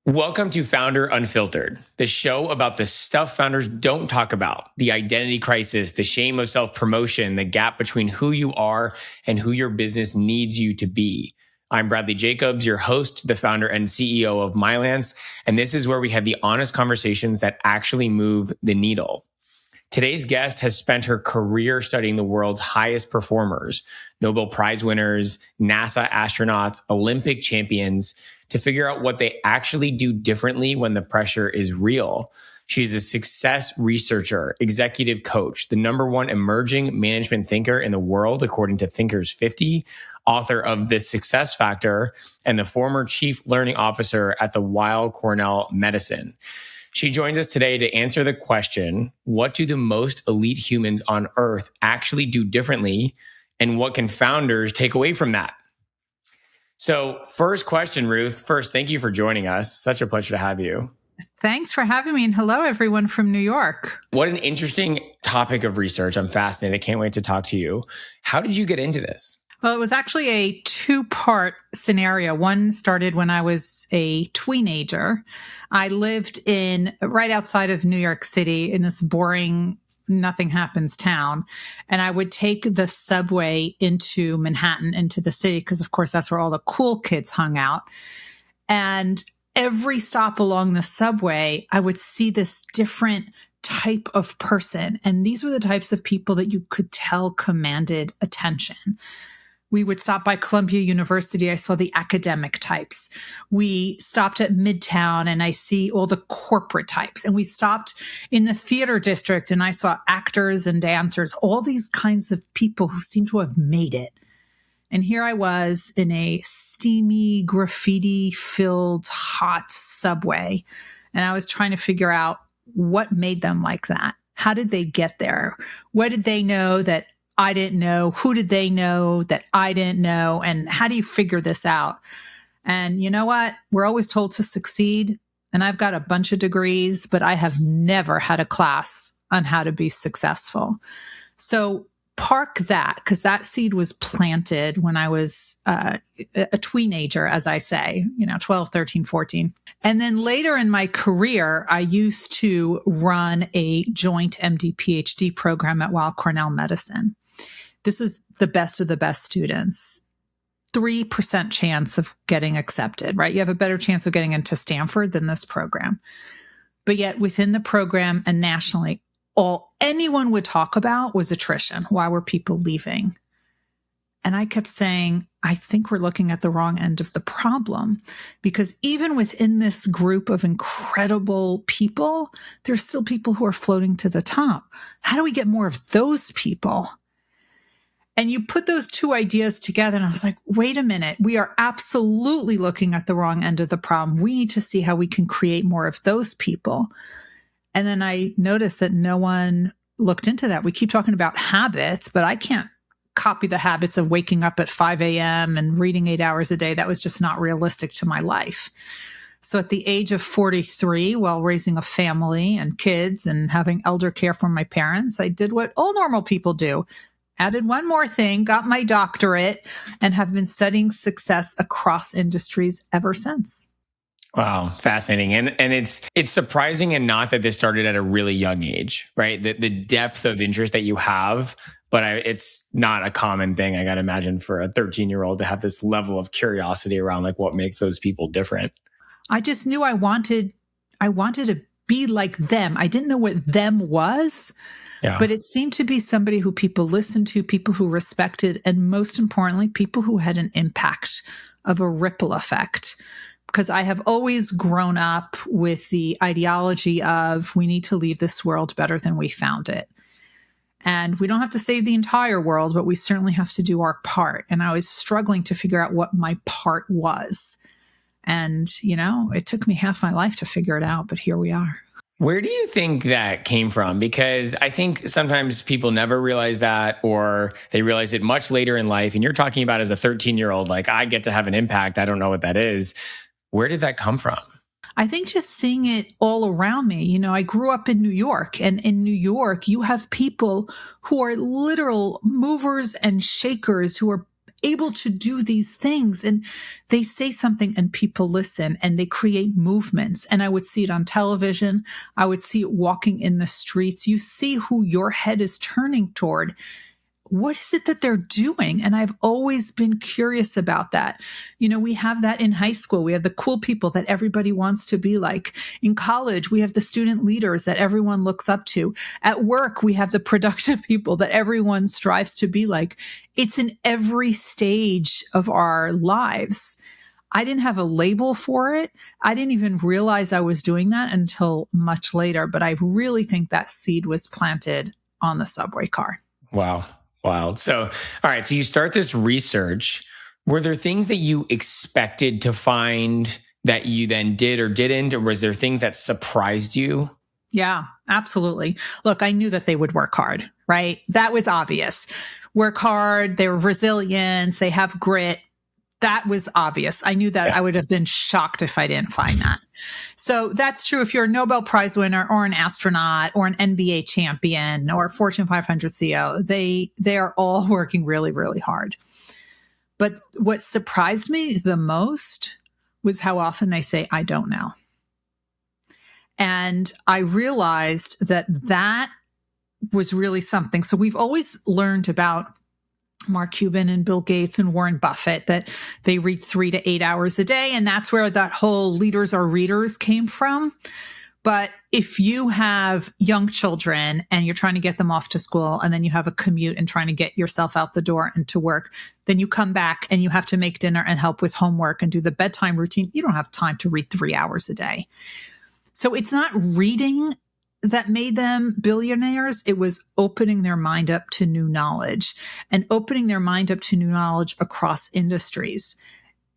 Welcome to Founder Unfiltered, the show about the stuff founders don't talk about, the identity crisis, the shame of self-promotion, the gap between who you are and who your business needs you to be. I'm Bradley Jacobs, your host, the founder and CEO of Mylance, and this is where we have the honest conversations that actually move the needle. Today's guest has spent her career studying the world's highest performers, Nobel Prize winners, NASA astronauts, Olympic champions, to figure out what they actually do differently when the pressure is real. She's a success researcher, executive coach, the #1 emerging management thinker in the world, according to Thinkers 50, author of The Success Factor, and the former chief learning officer at the Weill Cornell Medicine. She joins us today to answer the question, what do the most elite humans on Earth actually do differently? And what can founders take away from that? So first question, Ruth. First, thank you for joining us. Such a pleasure to have you. Thanks for having me. And hello, everyone from New York. What an interesting topic of research. I'm fascinated. I can't wait to talk to you. How did you get into this? Well, it was actually a two-part scenario. One started when I was a teenager. I lived right outside of New York City in this boring nothing happens town. And I would take the subway into Manhattan, into the city, because of course that's where all the cool kids hung out. And every stop along the subway, I would see this different type of person. And these were the types of people that you could tell commanded attention. We would stop by Columbia University. I saw the academic types. We stopped at Midtown and I see all the corporate types. And we stopped in the theater district and I saw actors and dancers, all these kinds of people who seem to have made it. And here I was in a steamy, graffiti-filled, hot subway. And I was trying to figure out what made them like that. How did they get there? What did they know that I didn't know? Who did they know that I didn't know? And how do you figure this out? And you know what? We're always told to succeed. And I've got a bunch of degrees, but I have never had a class on how to be successful. So park that, because that seed was planted when I was a teenager, as I say, 12, 13, 14. And then later in my career, I used to run a joint MD PhD program at Weill Cornell Medicine. This was the best of the best students. 3% chance of getting accepted, right? You have a better chance of getting into Stanford than this program. But yet within the program and nationally, all anyone would talk about was attrition. Why were people leaving? And I kept saying, I think we're looking at the wrong end of the problem, because even within this group of incredible people, there's still people who are floating to the top. How do we get more of those people? And you put those two ideas together and I was like, wait a minute, we are absolutely looking at the wrong end of the problem. We need to see how we can create more of those people. And then I noticed that no one looked into that. We keep talking about habits, but I can't copy the habits of waking up at 5 a.m. and reading 8 hours a day. That was just not realistic to my life. So at the age of 43, while raising a family and kids and having elder care from my parents, I did what all normal people do. Added one more thing, got my doctorate, and have been studying success across industries ever since. Wow, fascinating. And it's surprising and not that this started at a really young age, right? The depth of interest that you have, but it's not a common thing, I got to imagine, for a 13-year-old to have this level of curiosity around like what makes those people different. I just knew I wanted to be like them. I didn't know what them was, but it seemed to be somebody who people listened to, people who respected, and most importantly, people who had an impact of a ripple effect. Because I have always grown up with the ideology of we need to leave this world better than we found it. And we don't have to save the entire world, but we certainly have to do our part. And I was struggling to figure out what my part was. And, it took me half my life to figure it out, but here we are. Where do you think that came from? Because I think sometimes people never realize that, or they realize it much later in life. And you're talking about as a 13-year-old, like, I get to have an impact. I don't know what that is. Where did that come from? I think just seeing it all around me. I grew up in New York, and in New York, you have people who are literal movers and shakers who are able to do these things, and they say something and people listen and they create movements. And I would see it on television. I would see it walking in the streets. You see who your head is turning toward. What is it that they're doing? And I've always been curious about that. We have that in high school. We have the cool people that everybody wants to be like. In college, we have the student leaders that everyone looks up to. At work, we have the productive people that everyone strives to be like. It's in every stage of our lives. I didn't have a label for it. I didn't even realize I was doing that until much later. But I really think that seed was planted on the subway car. Wow. Wild. So, all right. So you start this research. Were there things that you expected to find that you then did or didn't? Or was there things that surprised you? Yeah, absolutely. Look, I knew that they would work hard, right? That was obvious. Work hard. They're Brazilians. They have grit. That was obvious. I knew that. I would have been shocked if I didn't find that. So that's true if you're a Nobel Prize winner or an astronaut or an NBA champion or a Fortune 500 CEO. They are all working really, really hard. But what surprised me the most was how often they say, I don't know. And I realized that was really something. So we've always learned about Mark Cuban and Bill Gates and Warren Buffett that they read 3 to 8 hours a day. And that's where that whole leaders are readers came from. But if you have young children and you're trying to get them off to school and then you have a commute and trying to get yourself out the door and to work, then you come back and you have to make dinner and help with homework and do the bedtime routine. You don't have time to read 3 hours a day. So it's not reading that made them billionaires. It was opening their mind up to new knowledge and opening their mind up to new knowledge across industries.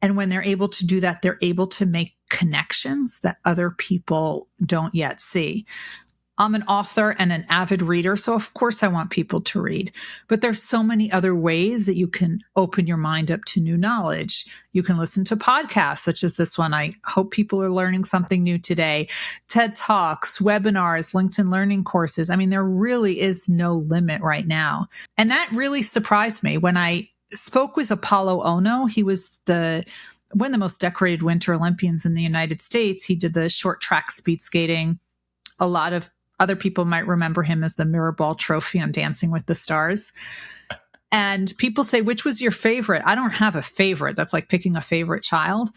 And when they're able to do that, they're able to make connections that other people don't yet see. I'm an author and an avid reader, so of course I want people to read. But there's so many other ways that you can open your mind up to new knowledge. You can listen to podcasts such as this one. I hope people are learning something new today. TED Talks, webinars, LinkedIn Learning courses. I mean, there really is no limit right now. And that really surprised me when I spoke with Apollo Ono. He was one of the most decorated Winter Olympians in the United States. He did the short track speed skating. A lot of other people might remember him as the Mirrorball Trophy on Dancing with the Stars. And people say, which was your favorite? I don't have a favorite. That's like picking a favorite child.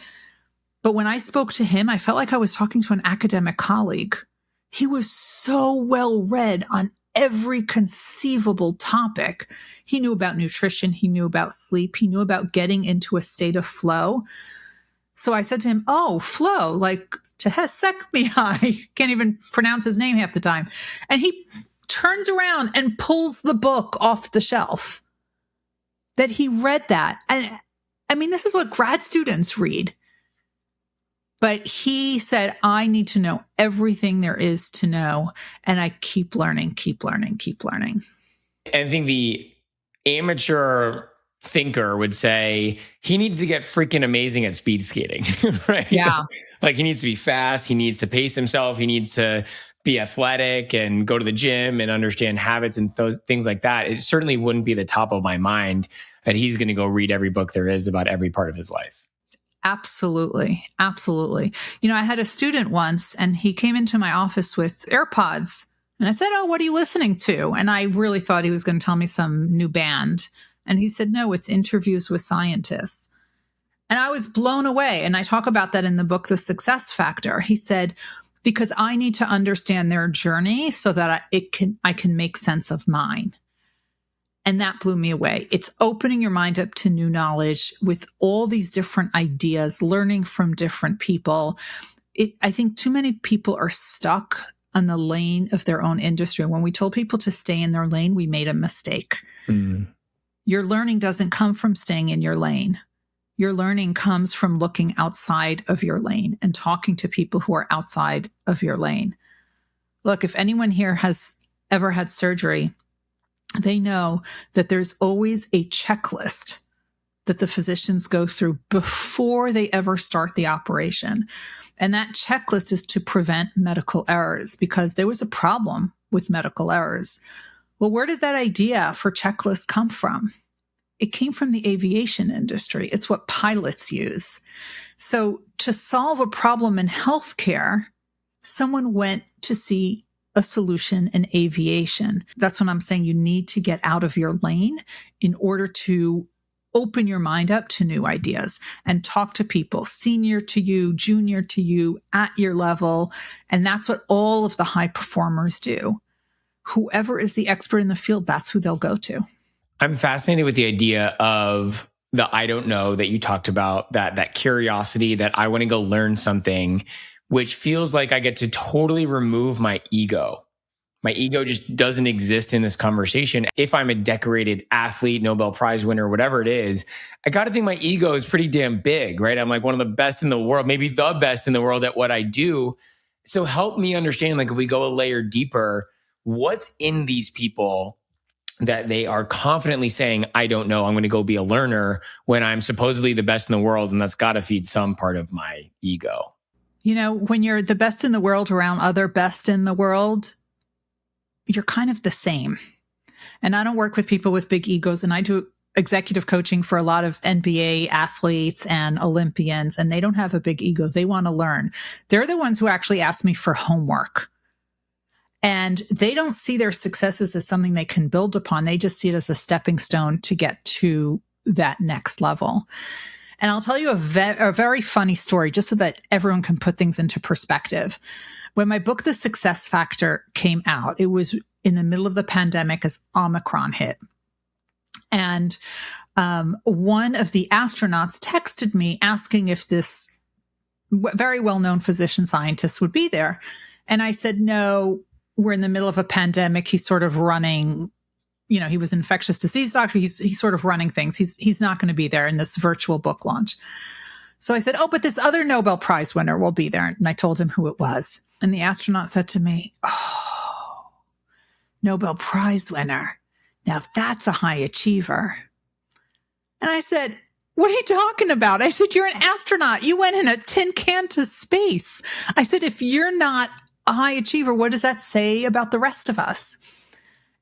But when I spoke to him, I felt like I was talking to an academic colleague. He was so well read on every conceivable topic. He knew about nutrition. He knew about sleep. He knew about getting into a state of flow. So I said to him, oh, flow, like I can't even pronounce his name half the time. And he turns around and pulls the book off the shelf that he read that. And I mean, this is what grad students read. But he said, I need to know everything there is to know. And I keep learning, keep learning, keep learning. And I think the amateur thinker would say he needs to get freaking amazing at speed skating, right? Yeah. Like he needs to be fast. He needs to pace himself. He needs to be athletic and go to the gym and understand habits and those things like that. It certainly wouldn't be the top of my mind that he's going to go read every book there is about every part of his life. Absolutely. Absolutely. I had a student once and he came into my office with AirPods and I said, oh, what are you listening to? And I really thought he was going to tell me some new band. And he said, no, it's interviews with scientists. And I was blown away. And I talk about that in the book, The Success Factor. He said, because I need to understand their journey so that I can make sense of mine. And that blew me away. It's opening your mind up to new knowledge with all these different ideas, learning from different people. I think too many people are stuck on the lane of their own industry. When we told people to stay in their lane, we made a mistake. Mm. Your learning doesn't come from staying in your lane. Your learning comes from looking outside of your lane and talking to people who are outside of your lane. Look, if anyone here has ever had surgery, they know that there's always a checklist that the physicians go through before they ever start the operation. And that checklist is to prevent medical errors because there was a problem with medical errors. Well, where did that idea for checklists come from? it came from the aviation industry. It's what pilots use. So to solve a problem in healthcare, someone went to see a solution in aviation. That's when I'm saying you need to get out of your lane in order to open your mind up to new ideas and talk to people, senior to you, junior to you, at your level. And that's what all of the high performers do. Whoever is the expert in the field, that's who they'll go to. I'm fascinated with the idea of the I don't know that you talked about, that curiosity, that I want to go learn something, which feels like I get to totally remove my ego. My ego just doesn't exist in this conversation. If I'm a decorated athlete, Nobel Prize winner, whatever it is, I got to think my ego is pretty damn big, right? I'm like one of the best in the world, maybe the best in the world at what I do. So help me understand, like if we go a layer deeper, what's in these people that they are confidently saying, I don't know, I'm going to go be a learner when I'm supposedly the best in the world. And that's got to feed some part of my ego. You know, when you're the best in the world around other best in the world, you're kind of the same. And I don't work with people with big egos, and I do executive coaching for a lot of NBA athletes and Olympians, and they don't have a big ego. They want to learn. They're the ones who actually ask me for homework. And they don't see their successes as something they can build upon. They just see it as a stepping stone to get to that next level. And I'll tell you a very funny story just so that everyone can put things into perspective. When my book, The Success Factor, came out, it was in the middle of the pandemic as Omicron hit. And one of the astronauts texted me asking if this very well-known physician scientist would be there. And I said, no, we're in the middle of a pandemic. He's sort of running, you know, he was an infectious disease doctor. He's sort of running things. He's not going to be there in this virtual book launch. So I said, oh, but this other Nobel Prize winner will be there. And I told him who it was. And the astronaut said to me, oh, Nobel Prize winner. Now that's a high achiever. And I said, what are you talking about? I said, you're an astronaut. You went in a tin can to space. I said, if you're not a high achiever, what does that say about the rest of us?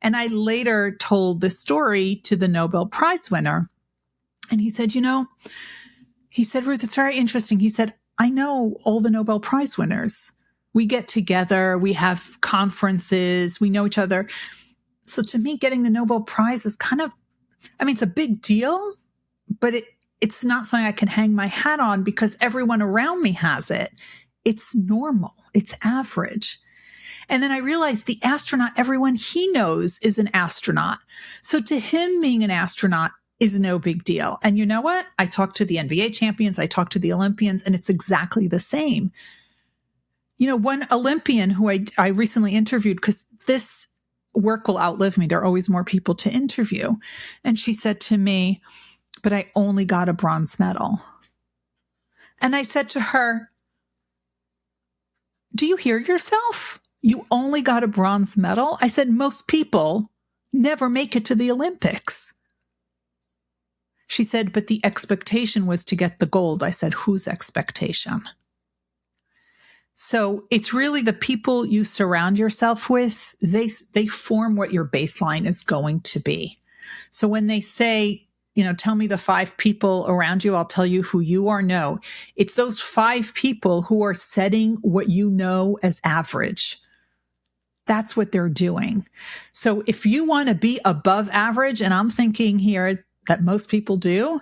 And I later told this story to the Nobel Prize winner. And he said, you know, he said, Ruth, it's very interesting. He said, I know all the Nobel Prize winners. We get together, we have conferences, we know each other. So to me, getting the Nobel Prize is kind of, I mean, it's a big deal, but it's not something I can hang my hat on because everyone around me has it. It's normal. It's average. And then I realized the astronaut, everyone he knows is an astronaut. So to him, being an astronaut is no big deal. And you know what? I talked to the NBA champions, I talked to the Olympians, and it's exactly the same. You know, one Olympian who I recently interviewed, because this work will outlive me. There are always more people to interview. And she said to me, but I only got a bronze medal. And I said to her, do you hear yourself? You only got a bronze medal? I said, most people never make it to the Olympics. She said, but the expectation was to get the gold. I said, whose expectation? So it's really the people you surround yourself with. They form what your baseline is going to be. So when they say, you know, tell me the 5 people around you, I'll tell you who you are. No, it's those 5 people who are setting what you know as average. That's what they're doing. So if you want to be above average, and I'm thinking here that most people do,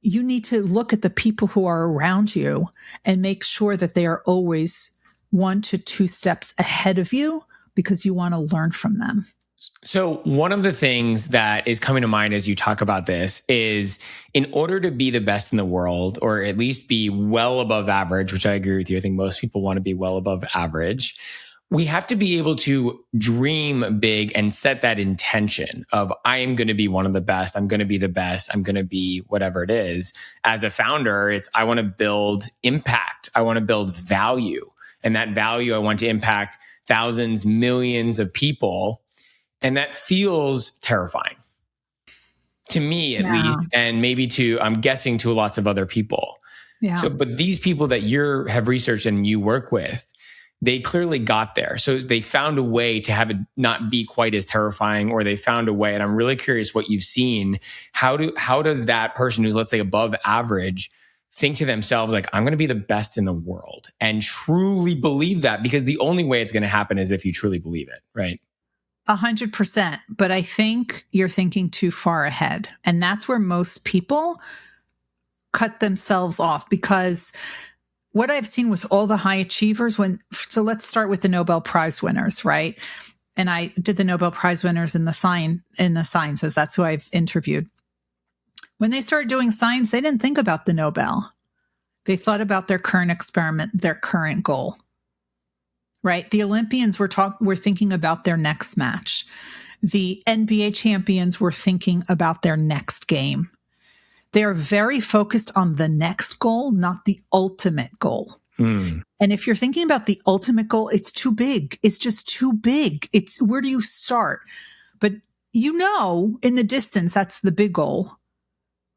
you need to look at the people who are around you and make sure that they are always 1 to 2 steps ahead of you because you want to learn from them. So one of the things that is coming to mind as you talk about this is, in order to be the best in the world, or at least be well above average, which I agree with you, I think most people want to be well above average, we have to be able to dream big and set that intention of, I am going to be one of the best. I'm going to be the best. I'm going to be whatever it is. As a founder, it's, I want to build impact. I want to build value. And that value, I want to impact thousands, millions of people. And that feels terrifying to me, at least, and maybe to, I'm guessing, to lots of other people. Yeah. So, but these people that have researched and you work with, they clearly got there. So they found a way to have it not be quite as terrifying, or they found a way. And I'm really curious what you've seen. How does that person who's, let's say, above average think to themselves, like, I'm going to be the best in the world, and truly believe that? Because the only way it's going to happen is if you truly believe it, right? 100%. But I think you're thinking too far ahead. And that's where most people cut themselves off, because what I've seen with all the high achievers, so let's start with the Nobel Prize winners, right? And I did the Nobel Prize winners in the sciences. That's who I've interviewed. When they started doing science, they didn't think about the Nobel. They thought about their current experiment, their current goal, right? The Olympians were thinking about their next match. The NBA champions were thinking about their next game. They are very focused on the next goal, not the ultimate goal. And if you're thinking about the ultimate goal, it's too big. It's just too big. It's where do you start? But in the distance, that's the big goal.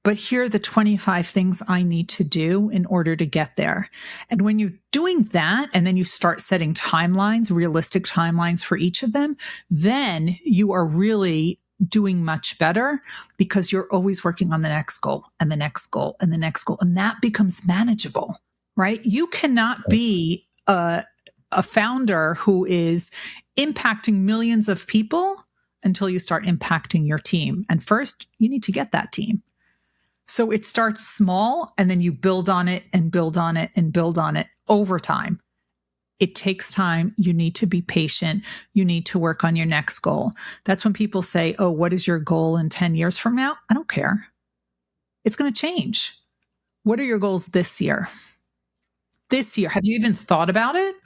But here are the 25 things I need to do in order to get there. And when you're doing that, and then you start setting timelines, realistic timelines for each of them, then you are really doing much better, because you're always working on the next goal and the next goal and the next goal. And that becomes manageable, right? You cannot be a founder who is impacting millions of people until you start impacting your team. And first, you need to get that team. So it starts small, and then you build on it and build on it and build on it over time. It takes time. You need to be patient. You need to work on your next goal. That's when people say, oh, what is your goal in 10 years from now? I don't care. It's going to change. What are your goals this year? This year, have you even thought about it?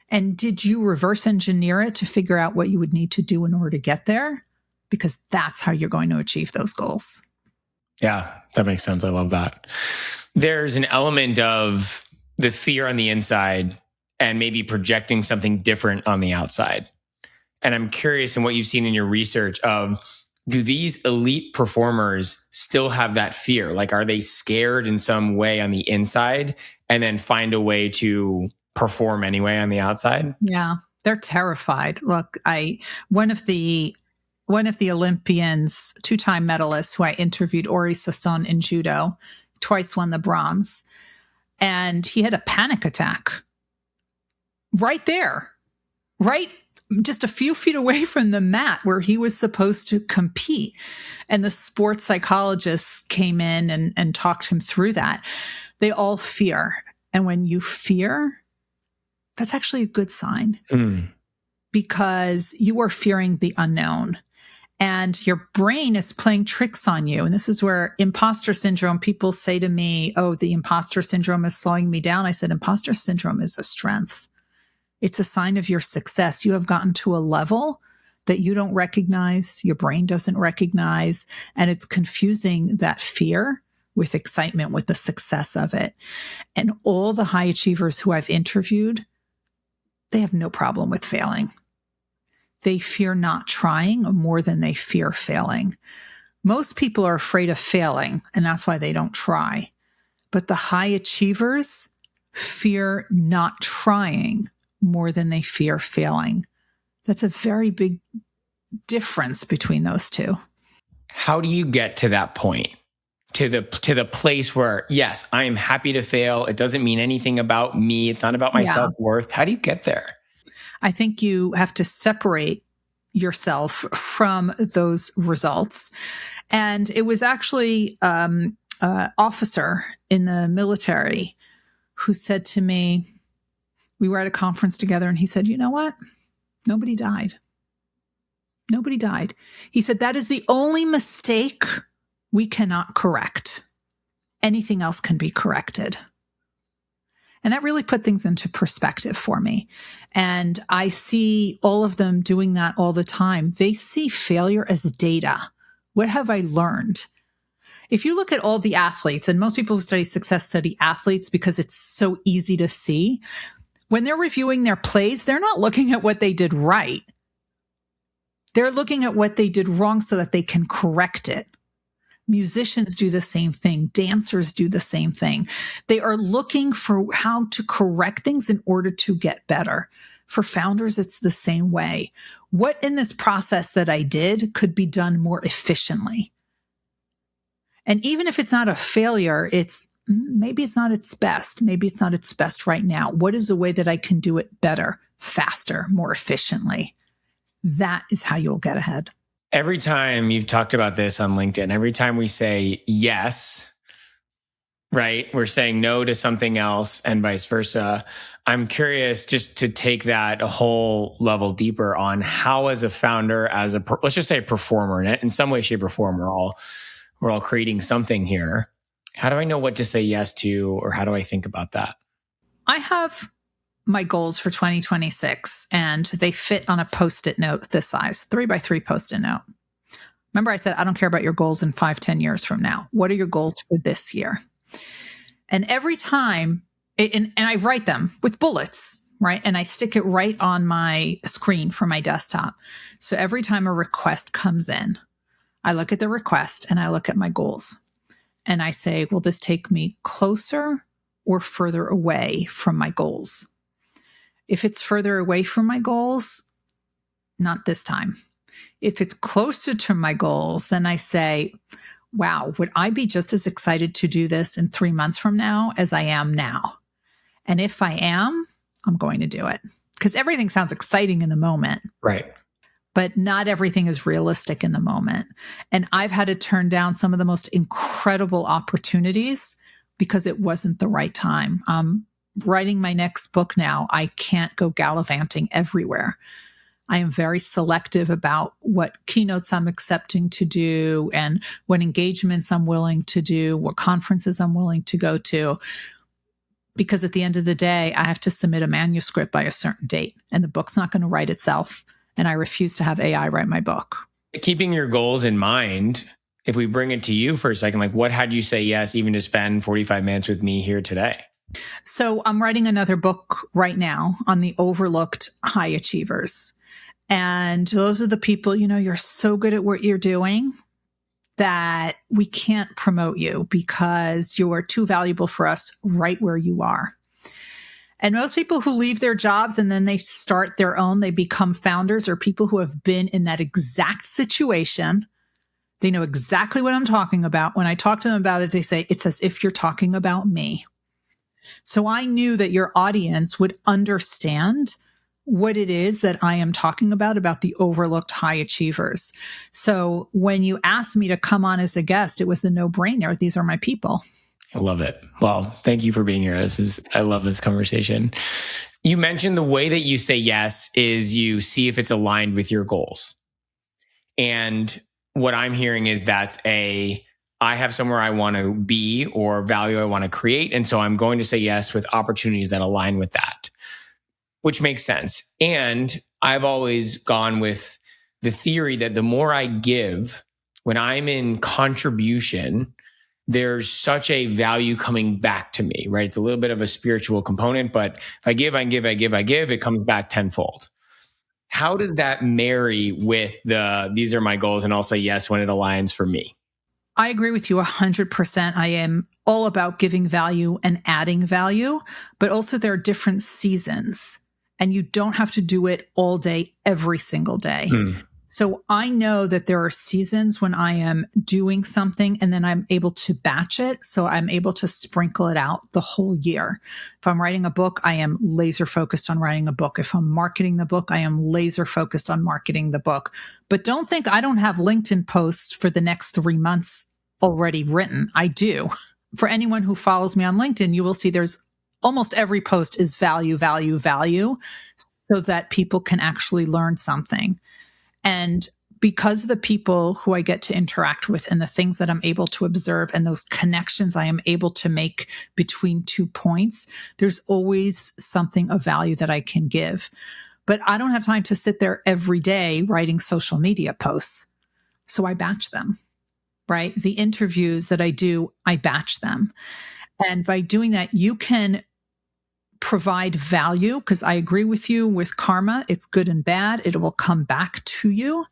And did you reverse engineer it to figure out what you would need to do in order to get there? Because that's how you're going to achieve those goals. Yeah, that makes sense. I love that. There's an element of the fear on the inside and maybe projecting something different on the outside. And I'm curious in what you've seen in your research of, do these elite performers still have that fear? Like, are they scared in some way on the inside and then find a way to perform anyway on the outside? Yeah, they're terrified. Look, one of the Olympians, 2-time medalists who I interviewed, Ori Sasson in judo, twice won the bronze. And he had a panic attack right there, right just a few feet away from the mat where he was supposed to compete. And the sports psychologists came in and talked him through that. They all fear. And when you fear, that's actually a good sign, because you are fearing the unknown. And your brain is playing tricks on you. And this is where imposter syndrome, people say to me, oh, the imposter syndrome is slowing me down. I said, imposter syndrome is a strength. It's a sign of your success. You have gotten to a level that you don't recognize, your brain doesn't recognize, and it's confusing that fear with excitement, with the success of it. And all the high achievers who I've interviewed, they have no problem with failing. They fear not trying more than they fear failing. Most people are afraid of failing, and that's why they don't try. But the high achievers fear not trying more than they fear failing. That's a very big difference between those two. How do you get to that point? To the place where, yes, I am happy to fail. It doesn't mean anything about me. It's not about my self-worth. How do you get there? I think you have to separate yourself from those results. And it was actually an officer in the military who said to me, we were at a conference together, and he said, you know what? Nobody died. Nobody died. He said, that is the only mistake we cannot correct. Anything else can be corrected. And that really put things into perspective for me. And I see all of them doing that all the time. They see failure as data. What have I learned? If you look at all the athletes, and most people who study success study athletes because it's so easy to see, when they're reviewing their plays, they're not looking at what they did right. They're looking at what they did wrong so that they can correct it. Musicians do the same thing. Dancers do the same thing. They are looking for how to correct things in order to get better. For founders, it's the same way. What in this process that I did could be done more efficiently? And even if it's not a failure, maybe it's not its best. Maybe it's not its best right now. What is a way that I can do it better, faster, more efficiently? That is how you'll get ahead. Every time you've talked about this on LinkedIn, every time we say yes, right, we're saying no to something else and vice versa. I'm curious just to take that a whole level deeper on how, as a founder, let's just say a performer, in some way, shape, or form, we're all creating something here. How do I know what to say yes to, or how do I think about that? I have my goals for 2026, and they fit on a Post-it note this size, 3x3 Post-it note. Remember, I said, I don't care about your goals in 5-10 years from now. What are your goals for this year? And every time, and I write them with bullets, right? And I stick it right on my screen for my desktop. So every time a request comes in, I look at the request and I look at my goals. And I say, will this take me closer or further away from my goals? If it's further away from my goals, not this time. If it's closer to my goals, then I say, wow, would I be just as excited to do this in 3 months from now as I am now? And if I am, I'm going to do it. Because everything sounds exciting in the moment. Right. But not everything is realistic in the moment. And I've had to turn down some of the most incredible opportunities because it wasn't the right time. Writing my next book now, I can't go gallivanting everywhere. I am very selective about what keynotes I'm accepting to do and what engagements I'm willing to do, what conferences I'm willing to go to. Because at the end of the day, I have to submit a manuscript by a certain date, and the book's not going to write itself. And I refuse to have AI write my book. Keeping your goals in mind, if we bring it to you for a second, like what had you say yes, even to spend 45 minutes with me here today? So I'm writing another book right now on the overlooked high achievers. And those are the people, you're so good at what you're doing that we can't promote you because you're too valuable for us right where you are. And most people who leave their jobs and then they start their own, they become founders, or people who have been in that exact situation. They know exactly what I'm talking about. When I talk to them about it, they say, it's as if you're talking about me. So I knew that your audience would understand what it is that I am talking about the overlooked high achievers. So when you asked me to come on as a guest, it was a no-brainer. These are my people. I love it. Well, thank you for being here. I love this conversation. You mentioned the way that you say yes is you see if it's aligned with your goals. And what I'm hearing is I have somewhere I want to be or value I want to create. And so I'm going to say yes with opportunities that align with that, which makes sense. And I've always gone with the theory that the more I give, when I'm in contribution, there's such a value coming back to me, right? It's a little bit of a spiritual component, but if I give, it comes back tenfold. How does that marry with these are my goals, and I'll say yes when it aligns for me? I agree with you 100%. I am all about giving value and adding value, but also there are different seasons, and you don't have to do it all day, every single day. So I know that there are seasons when I am doing something and then I'm able to batch it. So I'm able to sprinkle it out the whole year. If I'm writing a book, I am laser focused on writing a book. If I'm marketing the book, I am laser focused on marketing the book. But don't think I don't have LinkedIn posts for the next 3 months already written. I do. For anyone who follows me on LinkedIn, you will see there's almost every post is value, value, value, so that people can actually learn something. And because of the people who I get to interact with and the things that I'm able to observe and those connections I am able to make between 2 points, there's always something of value that I can give. But I don't have time to sit there every day writing social media posts. So I batch them, right? The interviews that I do, I batch them. And by doing that, you can provide value, because I agree with you with karma. It's good and bad. It will come back to you.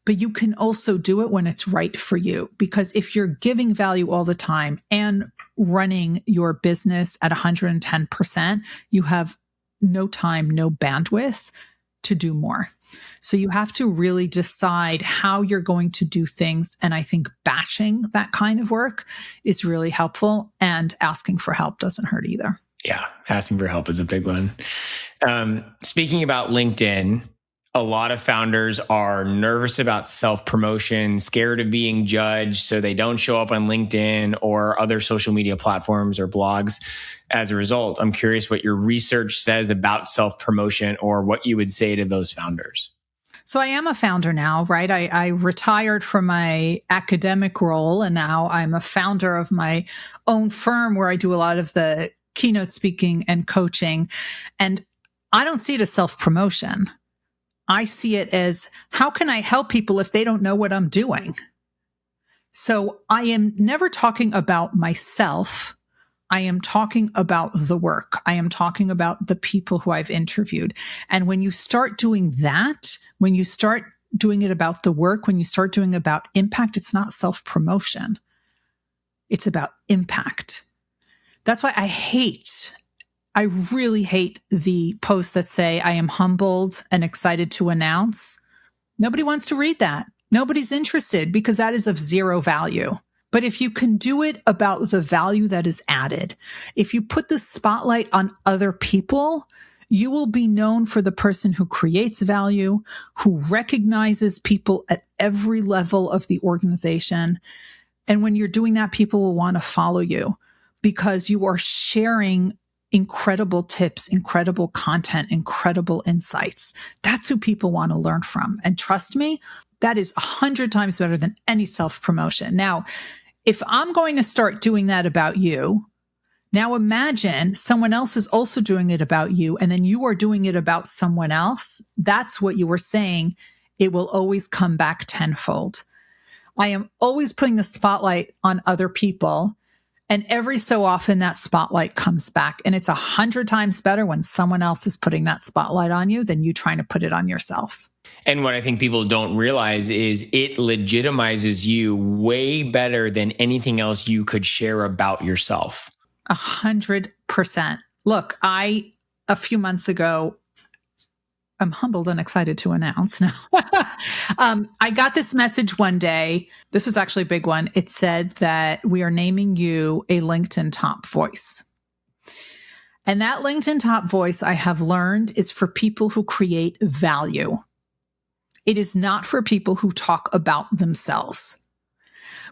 but you can also do it when it's right for you. Because if you're giving value all the time and running your business at 110%, you have no time, no bandwidth to do more. So you have to really decide how you're going to do things. And I think batching that kind of work is really helpful, and asking for help doesn't hurt either. Yeah, asking for help is a big one. Speaking about LinkedIn, a lot of founders are nervous about self-promotion, scared of being judged, so they don't show up on LinkedIn or other social media platforms or blogs. As a result, I'm curious what your research says about self-promotion, or what you would say to those founders. So I am a founder now, right? I retired from my academic role, and now I'm a founder of my own firm where I do a lot of the keynote speaking and coaching. And I don't see it as self-promotion. I see it as, how can I help people if they don't know what I'm doing? So I am never talking about myself. I am talking about the work. I am talking about the people who I've interviewed. And when you start doing that, when you start doing it about the work, when you start doing it about impact, it's not self-promotion. It's about impact. That's why I really hate the posts that say, I am humbled and excited to announce. Nobody wants to read that. Nobody's interested, because that is of zero value. But if you can do it about the value that is added, if you put the spotlight on other people, you will be known for the person who creates value, who recognizes people at every level of the organization. And when you're doing that, people will want to follow you, because you are sharing incredible tips, incredible content, incredible insights. That's who people want to learn from. And trust me, that is 100 times better than any self-promotion. Now, if I'm going to start doing that about you, now imagine someone else is also doing it about you, and then you are doing it about someone else. That's what you were saying. It will always come back tenfold. I am always putting the spotlight on other people. And every so often that spotlight comes back, and it's 100 times better when someone else is putting that spotlight on you than you trying to put it on yourself. And what I think people don't realize is it legitimizes you way better than anything else you could share about yourself. 100%. Look, a few months ago, I'm humbled and excited to announce now. I got this message one day. This was actually a big one. It said that we are naming you a LinkedIn top voice. And that LinkedIn top voice, I have learned, is for people who create value. It is not for people who talk about themselves.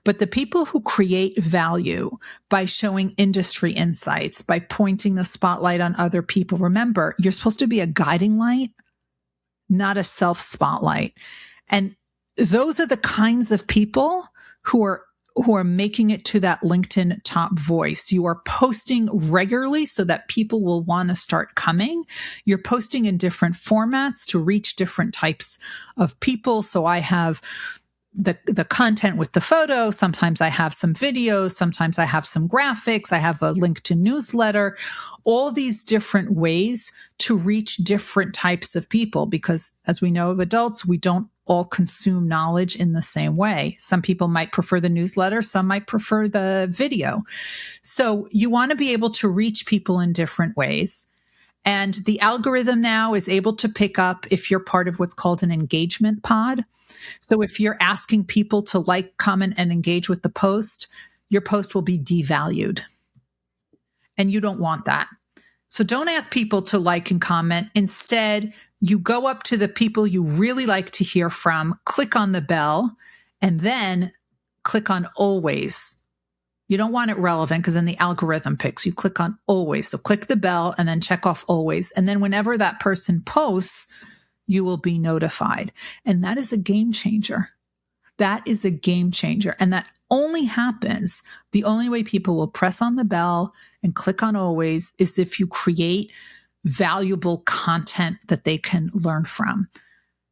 But the people who create value by showing industry insights, by pointing the spotlight on other people. Remember, you're supposed to be a guiding light, not a self-spotlight. And those are the kinds of people who are making it to that LinkedIn top voice. You are posting regularly so that people will want to start coming. You're posting in different formats to reach different types of people. So I have the content with the photo. Sometimes I have some videos. Sometimes I have some graphics. I have a link to newsletter, all these different ways to reach different types of people, because as we know of adults, we don't all consume knowledge in the same way. Some people might prefer the newsletter. Some might prefer the video. So you want to be able to reach people in different ways. And the algorithm now is able to pick up if you're part of what's called an engagement pod. So if you're asking people to like, comment, and engage with the post, your post will be devalued. And you don't want that. So don't ask people to like and comment. Instead, you go up to the people you really like to hear from, click on the bell, and then click on always. You don't want it relevant because then the algorithm picks. You click on always. So click the bell and then check off always. And then whenever that person posts, you will be notified. And that is a game changer. That is a game changer. And that only happens, the only way people will press on the bell and click on always is if you create valuable content that they can learn from.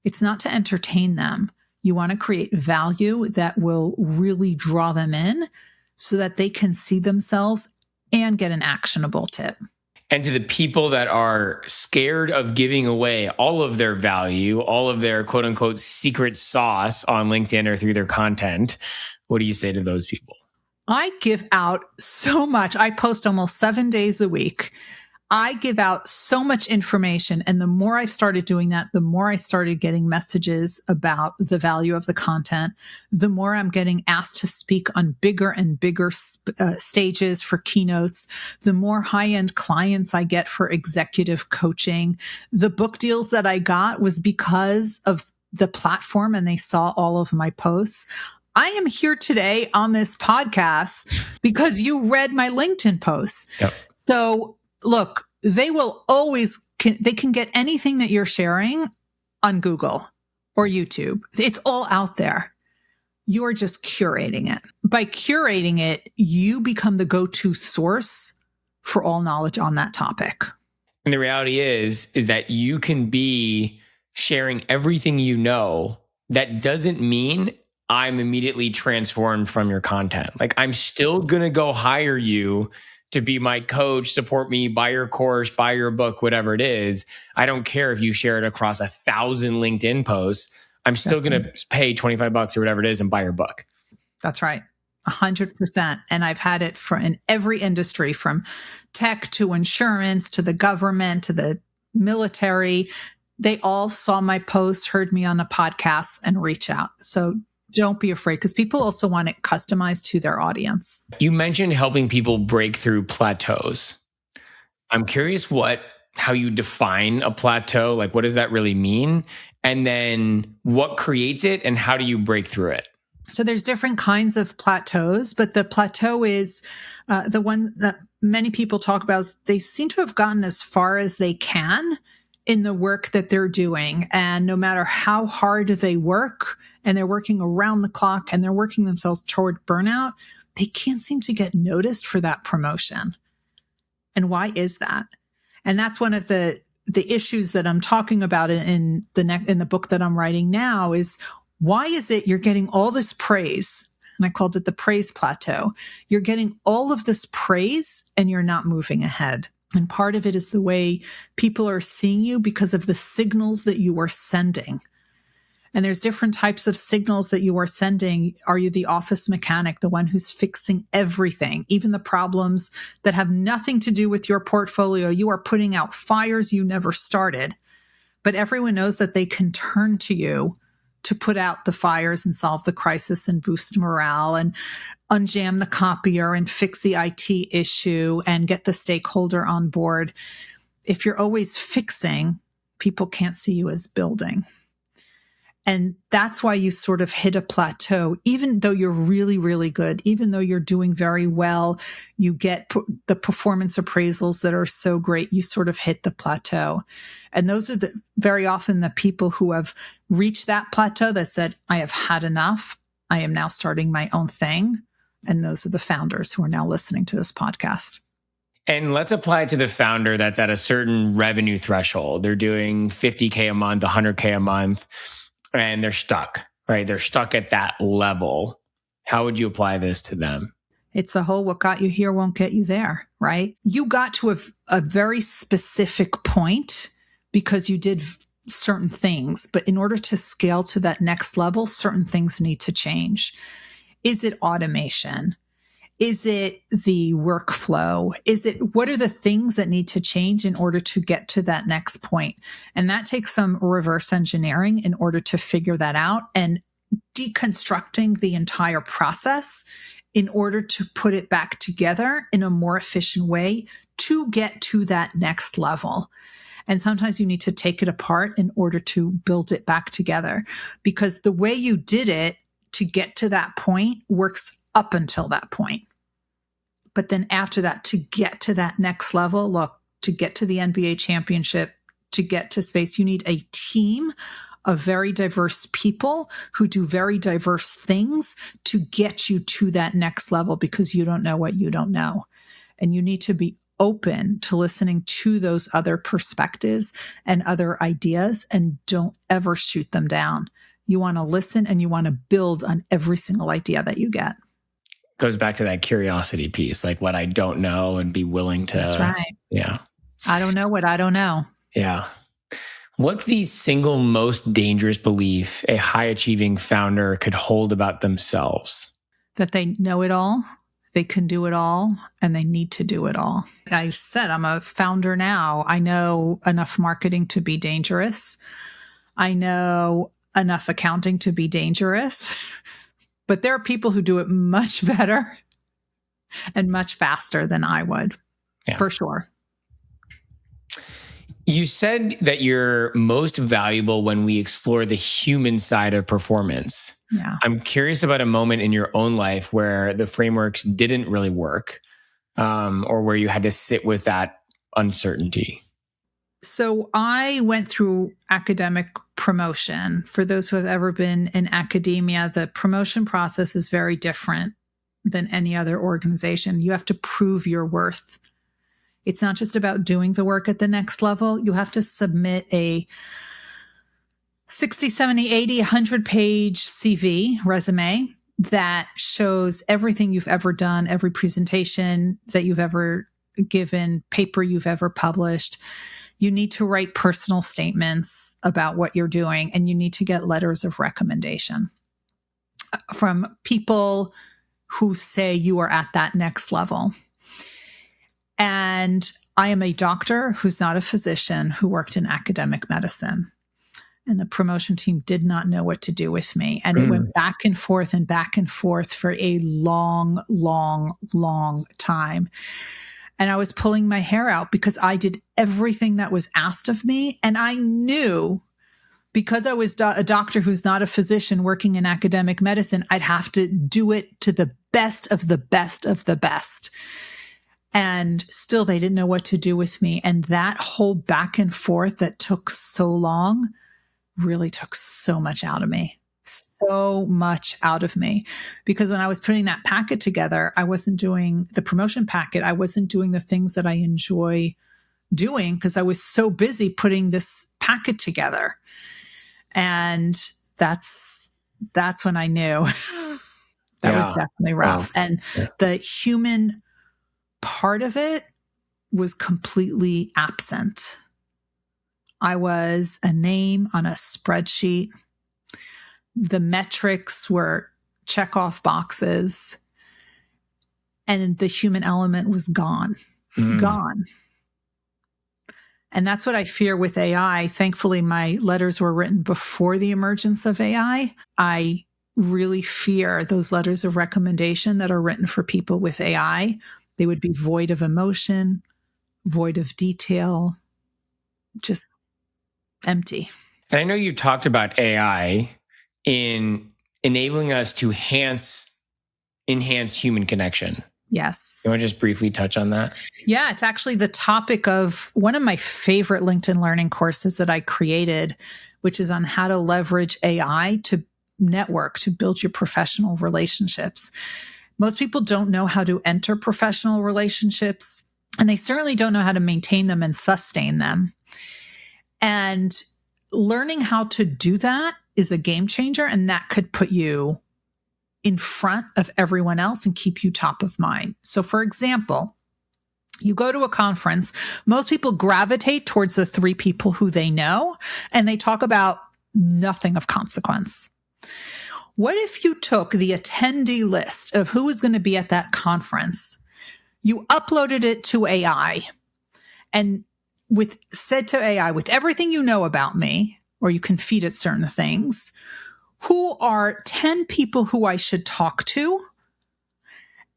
It's not to entertain them. You want to create value that will really draw them in so that they can see themselves and get an actionable tip. And to the people that are scared of giving away all of their value, all of their quote unquote secret sauce on LinkedIn or through their content, what do you say to those people? I give out so much. I post almost 7 days a week. I give out so much information. And the more I started doing that, the more I started getting messages about the value of the content, the more I'm getting asked to speak on bigger and bigger stages for keynotes, the more high-end clients I get for executive coaching. The book deals that I got was because of the platform and they saw all of my posts. I am here today on this podcast because you read my LinkedIn posts. Yep. So look, they will always, they can get anything that you're sharing on Google or YouTube. It's all out there. You are just curating it. By curating it, you become the go-to source for all knowledge on that topic. And the reality is that you can be sharing everything you know. That doesn't mean I'm immediately transformed from your content. Like, I'm still going to go hire you to be my coach, support me, buy your course, buy your book, whatever it is. I don't care if you share it across 1,000 LinkedIn posts. I'm still going to pay $25 or whatever it is and buy your book. That's right. 100%. And I've had it in every industry, from tech to insurance to the government to the military. They all saw my posts, heard me on a podcast, and reach out. So don't be afraid, because people also want it customized to their audience. You mentioned helping people break through plateaus. I'm curious how you define a plateau. Like, what does that really mean? And then what creates it and how do you break through it? So there's different kinds of plateaus, but the plateau is the one that many people talk about. They seem to have gotten as far as they can in the work that they're doing. And no matter how hard they work, and they're working around the clock and they're working themselves toward burnout, they can't seem to get noticed for that promotion. And why is that? And that's one of the issues that I'm talking about in the book that I'm writing now is, why is it you're getting all this praise? And I called it the praise plateau. You're getting all of this praise and you're not moving ahead. And part of it is the way people are seeing you because of the signals that you are sending. And there's different types of signals that you are sending. Are you the office mechanic, the one who's fixing everything, even the problems that have nothing to do with your portfolio? You are putting out fires you never started, but everyone knows that they can turn to you to put out the fires and solve the crisis and boost morale and unjam the copier and fix the IT issue and get the stakeholder on board. If you're always fixing, people can't see you as building. And that's why you sort of hit a plateau, even though you're really, really good, even though you're doing very well, you get the performance appraisals that are so great, you sort of hit the plateau. And those are very often the people who have reached that plateau that said, I have had enough. I am now starting my own thing. And those are the founders who are now listening to this podcast. And let's apply it to the founder that's at a certain revenue threshold. They're doing 50K a month, 100K a month. And they're stuck, right? They're stuck at that level. How would you apply this to them? It's the whole what got you here won't get you there, right? You got to a very specific point because you did certain things. But in order to scale to that next level, certain things need to change. Is it automation? Is it the workflow? What are the things that need to change in order to get to that next point? And that takes some reverse engineering in order to figure that out and deconstructing the entire process in order to put it back together in a more efficient way to get to that next level. And sometimes you need to take it apart in order to build it back together, because the way you did it to get to that point works up until that point. But then after that, to get to that next level, look, to get to the NBA championship, to get to space, you need a team of very diverse people who do very diverse things to get you to that next level, because you don't know what you don't know. And you need to be open to listening to those other perspectives and other ideas, and don't ever shoot them down. You want to listen and you want to build on every single idea that you get. Goes back to that curiosity piece, like what I don't know, and be willing to. That's right. Yeah. I don't know what I don't know. Yeah. What's the single most dangerous belief a high achieving founder could hold about themselves? That they know it all, they can do it all, and they need to do it all. I said I'm a founder now. I know enough marketing to be dangerous. I know enough accounting to be dangerous. But there are people who do it much better and much faster than I would, for sure. You said that you're most valuable when we explore the human side of performance. Yeah. I'm curious about a moment in your own life where the frameworks didn't really work, or where you had to sit with that uncertainty. So I went through academic promotion. For those who have ever been in academia, the promotion process is very different than any other organization. You have to prove your worth. It's not just about doing the work at the next level. You have to submit a 60, 70, 80, 100 page CV resume that shows everything you've ever done, every presentation that you've ever given, paper you've ever published. You need to write personal statements about what you're doing, and you need to get letters of recommendation from people who say you are at that next level. And I am a doctor who's not a physician who worked in academic medicine. And the promotion team did not know what to do with me. And it went back and forth for a long, long, long time. And I was pulling my hair out because I did everything that was asked of me. And I knew, because I was a doctor who's not a physician working in academic medicine, I'd have to do it to the best of the best of the best. And still, they didn't know what to do with me. And that whole back and forth that took so long really took so much out of me. So much out of me. Because when I was putting that packet together, I wasn't doing the promotion packet. I wasn't doing the things that I enjoy doing because I was so busy putting this packet together. And that's when I knew that was definitely rough. Wow. And the human part of it was completely absent. I was a name on a spreadsheet. The metrics were check off boxes, and the human element was gone. Gone. And that's what I fear with AI. Thankfully, my letters were written before the emergence of AI. I really fear those letters of recommendation that are written for people with AI. They would be void of emotion, void of detail, just empty. And I know you talked about AI in enabling us to enhance human connection. Yes. You want to just briefly touch on that? Yeah, it's actually the topic of one of my favorite LinkedIn Learning courses that I created, which is on how to leverage AI to network, to build your professional relationships. Most people don't know how to enter professional relationships, and they certainly don't know how to maintain them and sustain them. And learning how to do that is a game changer, and that could put you in front of everyone else and keep you top of mind. So for example, you go to a conference, most people gravitate towards the 3 people who they know, and they talk about nothing of consequence. What if you took the attendee list of who was going to be at that conference, you uploaded it to AI, and said to AI, with everything you know about me, or you can feed it certain things, who are 10 people who I should talk to,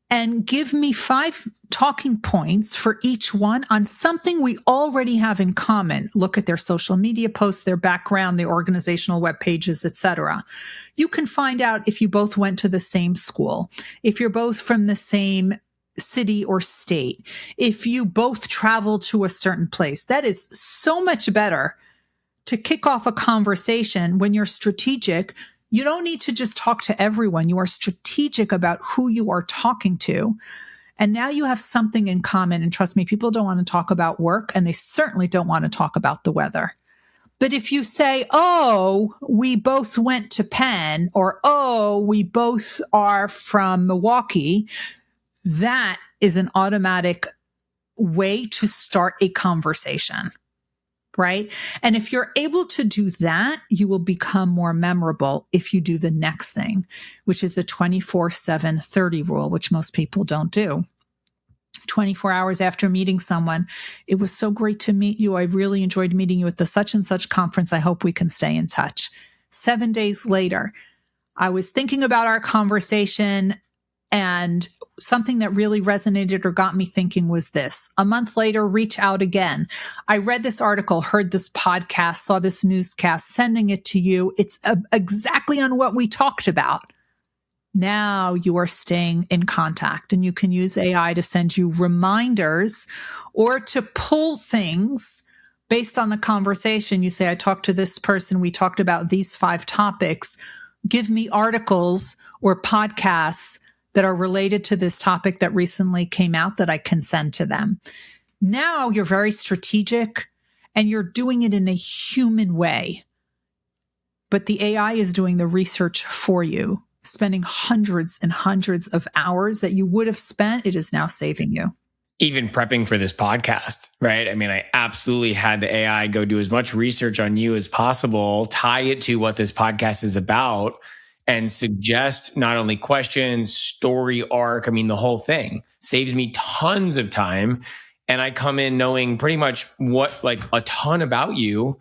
and give me 5 talking points for each one on something we already have in common. Look at their social media posts, their background, their organizational web pages, etc. You can find out if you both went to the same school, if you're both from the same city or state, if you both travel to a certain place. That is so much better to kick off a conversation when you're strategic. You don't need to just talk to everyone. You are strategic about who you are talking to. And now you have something in common. And trust me, people don't want to talk about work, and they certainly don't want to talk about the weather. But if you say, oh, we both went to Penn, or, oh, we both are from Milwaukee, that is an automatic way to start a conversation, right? And if you're able to do that, you will become more memorable if you do the next thing, which is the 24/7/30 rule, which most people don't do. 24 hours after meeting someone, it was so great to meet you. I really enjoyed meeting you at the such and such conference. I hope we can stay in touch. 7 days later, I was thinking about our conversation, and something that really resonated or got me thinking was this. A month later, reach out again. I read this article, heard this podcast, saw this newscast, sending it to you. It's exactly on what we talked about. Now you are staying in contact, and you can use AI to send you reminders or to pull things based on the conversation. You say, I talked to this person. We talked about these 5 topics. Give me articles or podcasts that are related to this topic that recently came out that I can send to them. Now you're very strategic and you're doing it in a human way. But the AI is doing the research for you, spending hundreds and hundreds of hours that you would have spent. It is now saving you. Even prepping for this podcast, right? I mean, I absolutely had the AI go do as much research on you as possible, tie it to what this podcast is about, and suggest not only questions, story arc, I mean, the whole thing. Saves me tons of time. And I come in knowing pretty much a ton about you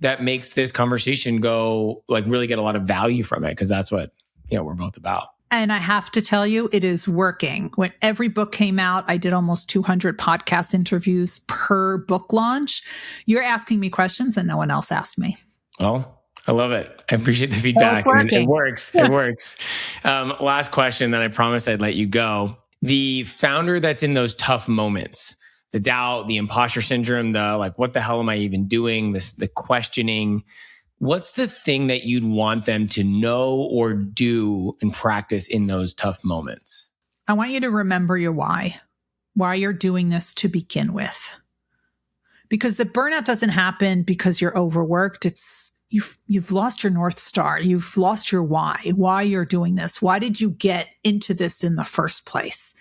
that makes this conversation go, really get a lot of value from it, because that's what we're both about. And I have to tell you, it is working. When every book came out, I did almost 200 podcast interviews per book launch. You're asking me questions that no one else asked me. Well, I love it. I appreciate the feedback. And it works. It works. Last question, then I promised I'd let you go. The founder that's in those tough moments, the doubt, the imposter syndrome, the what the hell am I even doing? The questioning. What's the thing that you'd want them to know or do and practice in those tough moments? I want you to remember your why you're doing this to begin with. Because the burnout doesn't happen because you're overworked. It's you've lost your North Star. You've lost your why you're doing this. Why did you get into this in the first place?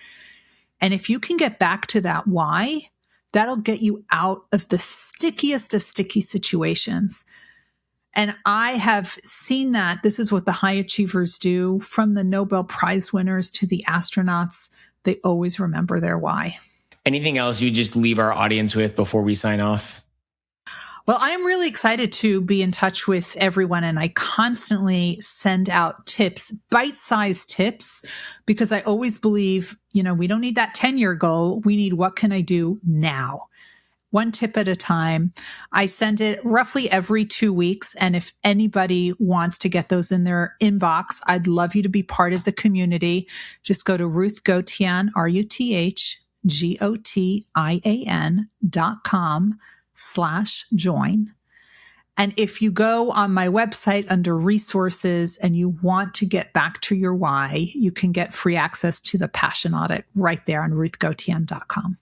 And if you can get back to that why, that'll get you out of the stickiest of sticky situations. And I have seen that this is what the high achievers do, from the Nobel Prize winners to the astronauts. They always remember their why. Anything else you just leave our audience with before we sign off? Well, I'm really excited to be in touch with everyone, and I constantly send out tips, bite-sized tips, because I always believe, we don't need that 10-year goal. We need, what can I do now? One tip at a time. I send it roughly every 2 weeks. And if anybody wants to get those in their inbox, I'd love you to be part of the community. Just go to Ruth Gotian, RuthGotian.com/join. And if you go on my website under resources and you want to get back to your why, you can get free access to the Passion Audit right there on RuthGotian.com.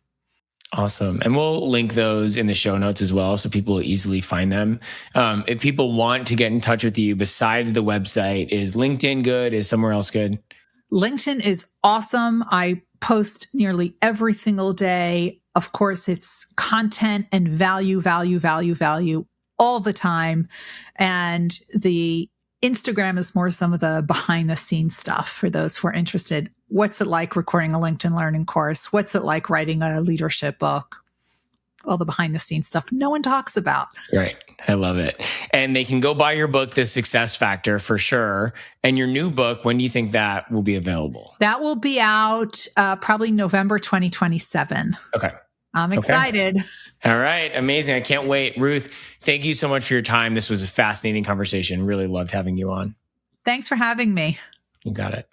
Awesome. And we'll link those in the show notes as well, so people will easily find them. If people want to get in touch with you besides the website, is LinkedIn good? Is somewhere else good? LinkedIn is awesome. I post nearly every single day. Of course, it's content and value all the time. And the Instagram is more some of the behind the scenes stuff for those who are interested. What's it like recording a LinkedIn Learning course? What's it like writing a leadership book? All the behind the scenes stuff no one talks about. Right. I love it. And they can go buy your book, The Success Factor, for sure. And your new book, when do you think that will be available? That will be out probably November 2027. Okay. I'm excited. Okay. All right. Amazing. I can't wait. Ruth, thank you so much for your time. This was a fascinating conversation. Really loved having you on. Thanks for having me. You got it.